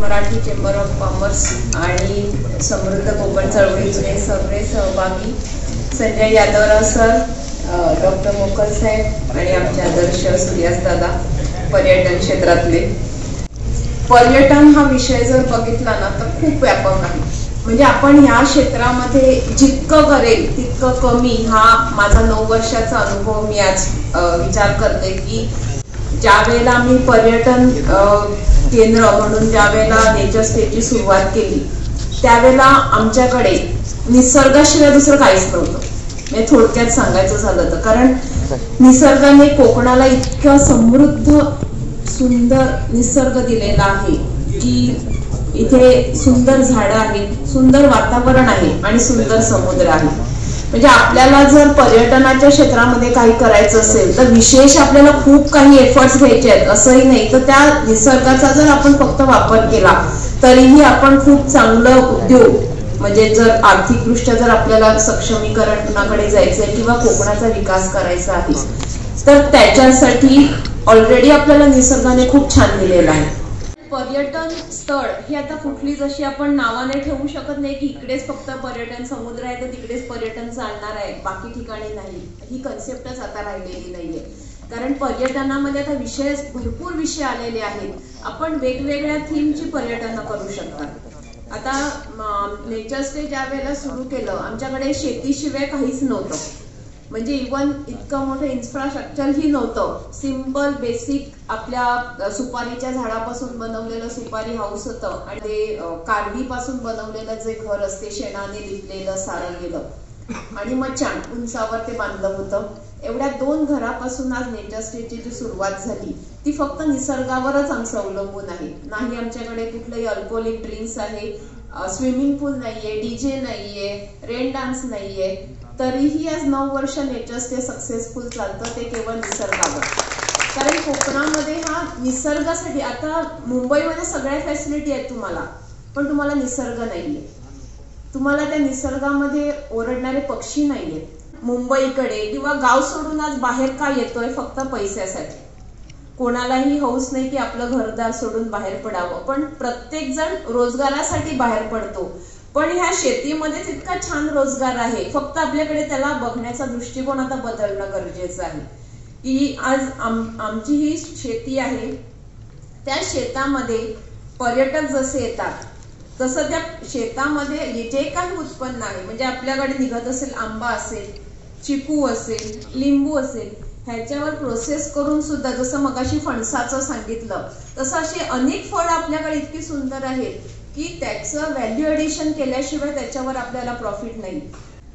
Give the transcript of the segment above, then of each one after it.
Marathi chamber of commerce आणि समृद्ध कोकण चळवळीचे सगळे सहभागी संजय यादवराव सर, डॉक्टर मोकल साहेब आणि आमचे आदर्श सुर्यास दादा, पर्यटन क्षेत्रातले. पर्यटन हा विषय जर बघितला ना तर खूप व्यापक आहे. म्हणजे आपण ह्या क्षेत्रामध्ये जितकं करेल तितकं कमी, हा माझा 9 वर्षाचा अनुभव. मी आज विचार करते की ज्या वेळेला आम्ही पर्यटन केंद्र म्हणून ज्या वेळेला नेचर स्टेची सुरुवात केली त्यावेळेला आमच्याकडे निसर्गाशिवाय दुसरं काहीच नव्हतं. म्हणजे थोडक्यात सांगायचं झालं तर, कारण निसर्गाने कोकणाला इतकं समृद्ध सुंदर निसर्ग दिलेला आहे की इथे सुंदर झाडं आहेत, सुंदर वातावरण आहे आणि सुंदर समुद्र आहे. म्हणजे आपल्याला जर पर्यटनाच्या क्षेत्रामध्ये काही करायचं असेल तर विशेष आपल्याला खूप काही एफर्ट्स घ्यायचे आहेत असंही नाही. तर त्या निसर्गाचा जर आपण फक्त वापर केला तरीही आपण खूप चांगलं उद्योग, म्हणजे जर आर्थिकदृष्ट्या जर आपल्याला सक्षमीकरणाकडे जायचंय किंवा कोकणाचा विकास करायचा आहे तर त्याच्यासाठी ऑलरेडी आपल्याला निसर्गाने खूप छान दिलेला आहे. पर्यटन स्थळ ही आता कुठली जशी आपण नावाने ठेवू शकत नाही की इकडेच फक्त पर्यटन समुद्र आहे तर तिकडेच पर्यटन चालणार आहे, बाकी ठिकाणी नाही. ही कन्सेप्टच आता राहिलेली नाहीये. कारण पर्यटनामध्ये आता भरपूर विषय आलेले आहेत. आपण वेगवेगळ्या थीमची पर्यटन करू शकता. आता नेचर स्टे ज्या वेळेला सुरू केलं आमच्याकडे शेतीशिवाय काहीच नव्हतं. म्हणजे इव्हन इतकं मोठं इन्फ्रास्ट्रक्चर ही नव्हतं. सिंपल बेसिक आपल्या सुपारीच्या झाडापासून बनवलेलं सुपारी हाऊस होतं आणि ते कारवीपासून बनवलेलं जे घर असते शेणाने लिपलेलं सारवलेलं आणि मग छान उंचावर ते बांधलं होतं. एवढ्या 2 घरापासून आज नेचर स्टेची जी सुरुवात झाली ती फक्त निसर्गावरच आमचं अवलंबून आहे. नाही आमच्याकडे कुठलंही अल्कोहोलिक ड्रिंक्स आहे, स्विमिंग पूल नाहीये, डीजे नाहीये, रेन डान्स नाहीये. तरीही आज 9 वर्ष नेचर स्टे सक्सेसफुल चालतं, ते केवळ निसर्गावर. कारण कोकणामध्ये हा निसर्गासाठी, आता मुंबईमध्ये सगळ्या फॅसिलिटी आहेत तुम्हाला, पण तुम्हाला निसर्ग नाहीये. तुम्हाला त्या निसर्गामध्ये ओरडणारे पक्षी नाहीये. मुंबईकडे किंवा गाव सोडून आज बाहेर का येतोय? फक्त पैशासाठी. कोणालाही हौस नाही की आपलं घरदार सोडून बाहेर पडावं, पण प्रत्येक जण रोजगारासाठी बाहेर पडतो. पण ह्या शेतीमध्येच इतका छान रोजगार आहे, फक्त आपल्याकडे त्याला बघण्याचा दृष्टिकोन आता बदलणं गरजेचं आहे. की आज आमची ही शेती आहे, त्या शेतामध्ये पर्यटक जसे येतात तसं त्या शेतामध्ये जे काही उत्पन्न आहे, म्हणजे आपल्याकडे निघत असेल आंबा असेल, चिकू असेल, लिंबू असेल, ह्याच्यावर प्रोसेस करून सुद्धा, जसं मगाशी फणसाचं सांगितलं तसं असे अनेक फळ आपल्याकडे इतकी सुंदर आहेत की त्याचं व्हॅल्यू एडिशन केल्याशिवाय त्याच्यावर आपल्याला प्रॉफिट नाही.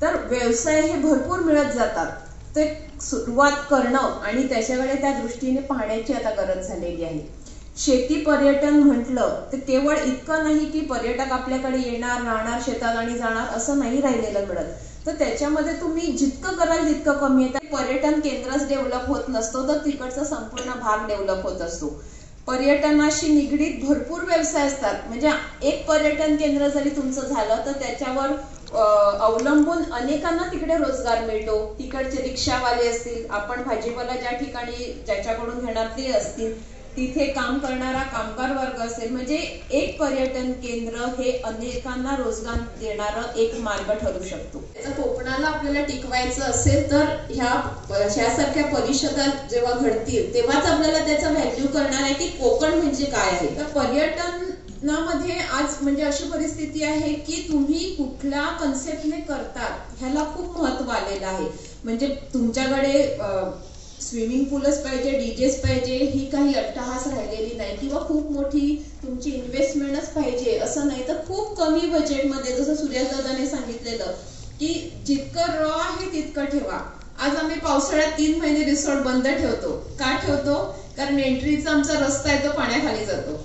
तर व्यवसाय हे भरपूर मिळत जातात. ते सुरुवात करणं आणि त्याच्याकडे त्या दृष्टीने पाहण्याची आता गरज झालेली आहे. शेती पर्यटन म्हटलं तर केवळ इतकं नाही की पर्यटक आपल्याकडे येणार, राहणार शेतात आणि जाणार असं नाही राहिलेलं मिळत. तर त्याच्यामध्ये तुम्ही जितकं कराल तितकं कमी आहे. पर्यटन केंद्रच डेव्हलप होत नसतो तर तिकडचा संपूर्ण भाग डेव्हलप होत असतो. पर्यटनाशी निगडीत भरपूर व्यवसाय असतात. म्हणजे एक पर्यटन केंद्र जरी तुमचं झालं तर त्याच्यावर अवलंबून अनेकांना तिकडे रोजगार मिळतो. तिकडचे रिक्षावाले असतील, आपण भाजीपाला ज्या ठिकाणी ज्याच्याकडून घेणार ते असतील, तिथे काम करणारा कामगार वर्ग असेल. म्हणजे एक पर्यटन केंद्र हे अनेकांना रोजगार देणारं एक मार्ग ठरू शकतो. कोकणाला आपल्याला टिकवायचं असेल तर ह्यासारख्या परिषदा जेव्हा घडतील तेव्हाच आपल्याला त्याचा व्हॅल्यू करणार आहे की कोकण म्हणजे काय आहे. तर पर्यटनामध्ये आज म्हणजे अशी परिस्थिती आहे की तुम्ही कुठल्या कन्सेप्टने करतात ह्याला खूप महत्व आलेलं आहे. म्हणजे तुमच्याकडे स्विमिंग पूलच पाहिजे, डीजेच पाहिजे ही काही अट्टहास राहिलेली नाही, किंवा खूप मोठी तुमची इन्व्हेस्टमेंटच पाहिजे असं नाही. तर खूप कमी बजेटमध्ये, जसं सुर्यादादाने सांगितलेलं की जितकं रॉ आहे तितकं ठेवा. आज आम्ही पावसाळ्यात 3 महिने रिसॉर्ट बंद ठेवतो. का ठेवतो? कारण एंट्रीचा आमचा रस्ता आहे तो पाण्याखाली जातो.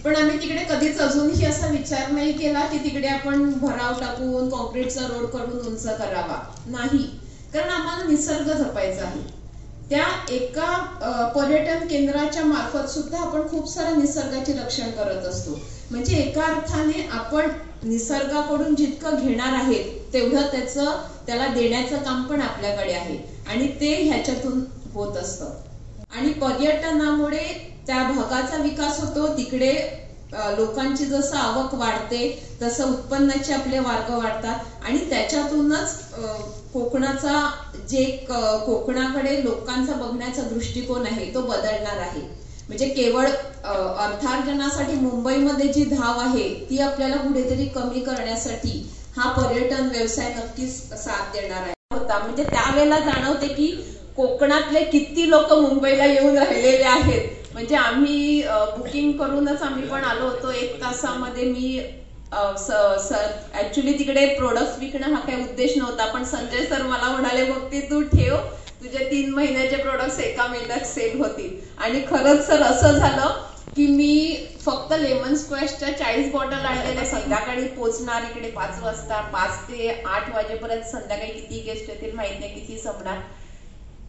पण आम्ही तिकडे कधीच अजूनही असा विचार नाही केला की तिकडे आपण भराव टाकून कॉन्क्रीटचा रोड करून उंच करावा. नाही, कारण आम्हाला निसर्ग जपायचा आहे. त्या एका पर्यटन केंद्राच्या मार्फत सुद्धा आपण खूप साऱ्या निसर्गाचे रक्षण करत असतो. म्हणजे एका अर्थाने आपण निसर्गाकडून जितकं घेणार आहे तेवढं त्याला देण्याचं काम पण आपल्याकडे आहे आणि ते ह्याच्यातून होत असतं. आणि पर्यटनामुळे त्या भागाचा विकास होतो. तिकडे लोकांची जसं आवक वाढते तसं उत्पन्नाचे आपले मार्ग वाढतात आणि त्याच्यातूनच कोकणाचा जे कोकणाकडे लोकांचा बघण्याचा दृष्टिकोन आहे तो बदलणार आहे. म्हणजे केवळ अर्थार्जनासाठी मुंबईमध्ये जी धाव आहे ती आपल्याला कुठेतरी कमी करण्यासाठी हा पर्यटन व्यवसाय नक्कीच साथ देणार आहे. म्हणजे त्यावेळेला जाणवते की कोकणातले किती लोक मुंबईला येऊन राहिलेले आहेत. म्हणजे आम्ही बुकिंग करूनच आम्ही पण आलो होतो. 1 तासामध्ये मी ऍक्च्युली तिकडे प्रोडक्ट विकणं हा काही उद्देश नव्हता, पण संजय सर मला म्हणाले भक्ती तू ठेव, तुझे 3 महिन्याचे प्रोडक्ट्स एका महिन्यात सेल होतील. आणि खरंच सर असं झालं की मी फक्त लेमन स्क्वॅशच्या 40 बॉटल आणलेल्या. संध्याकाळी पोहोचणार इकडे 5 वाजता, 5 ते 8 वाजेपर्यंत संध्याकाळी किती गेस्ट येतील माहित नाही, किती संपणार.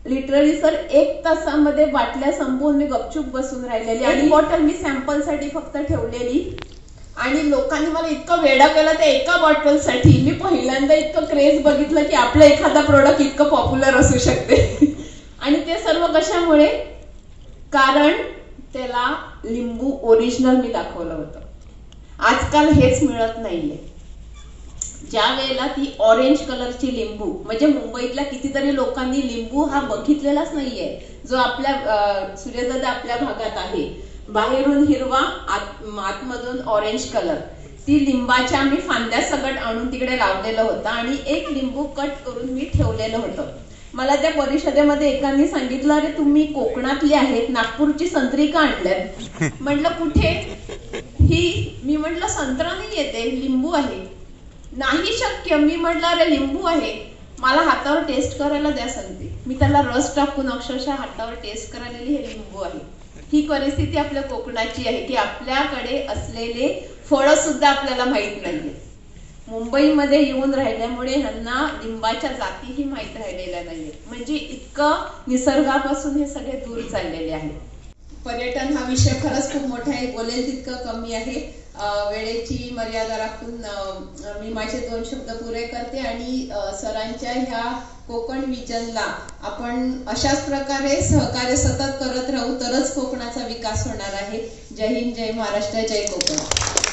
लिटरली सर 1 तासामध्ये बाटल्या संपवून मी गपचूप बसून राहिलेली. आणि बॉटल मी सॅम्पलसाठी फक्त ठेवलेली आणि लोकांनी मला इतकं वेडा केलं त्या एका बॉटलसाठी. मी पहिल्यांदा इतकं क्रेज बघितलं की आपलं एखादा प्रोडक्ट इतकं पॉप्युलर असू शकते. आणि ते सर्व कशामुळे, कारण त्याला लिंबू ओरिजिनल मी दाखवलं होतं. आजकाल हेच मिळत नाहीये. ज्या वेळेला ती ऑरेंज कलरची लिंबू, म्हणजे मुंबईतल्या कितीतरी लोकांनी लिंबू हा बघितलेलाच नाहीये, जो आपल्या सूर्यदादा आपल्या भागात आहे. बाहेरून हिरवा, आतमधून ऑरेंज कलर. ती लिंबाच्या आम्ही फांद्या सगट आणून तिकडे लावलेलं होतं आणि एक लिंबू कट करून मी ठेवलेलं होतं. मला त्या परिषदेमध्ये एकांनी सांगितलं, अरे तुम्ही कोकणातले आहेत, नागपूरची संत्री का आणल्यात? म्हटलं कुठे ही? मी म्हटलं संत्रा नाही येते, लिंबू आहे. नाही शक्य. मी म्हटलं अरे लिंबू आहे, मला हातावर टेस्ट करायला द्या संत्री. मी त्याला रस टाकून अक्षरशः हातावर टेस्ट करायलेली हे लिंबू आहे. ही परिस्थिती आपल्या कोकणाची आहे की आपल्याकडे असलेले फळं सुद्धा आपल्याला माहित नाहीये. मुंबईमध्ये येऊन राहिल्यामुळे ह्यांना लिंबाच्या जातीही माहित राहिलेल्या नाहीये. म्हणजे इतकं निसर्गापासून हे सगळे दूर चाललेले आहे. पर्यटन हा विषय खरंच खूप मोठा आहे, बोलेल तितकं कमी आहे. वेळेची मर्यादा राखून मी माझे 2 शब्द पुरे करते आणि सरांच्या ह्या कोकण विजनला आपण अशाच प्रकारे सहकार्य सतत करत राहू, तरच कोकणाचा विकास होणार आहे. जय हिंद, जय महाराष्ट्र, जय कोकण.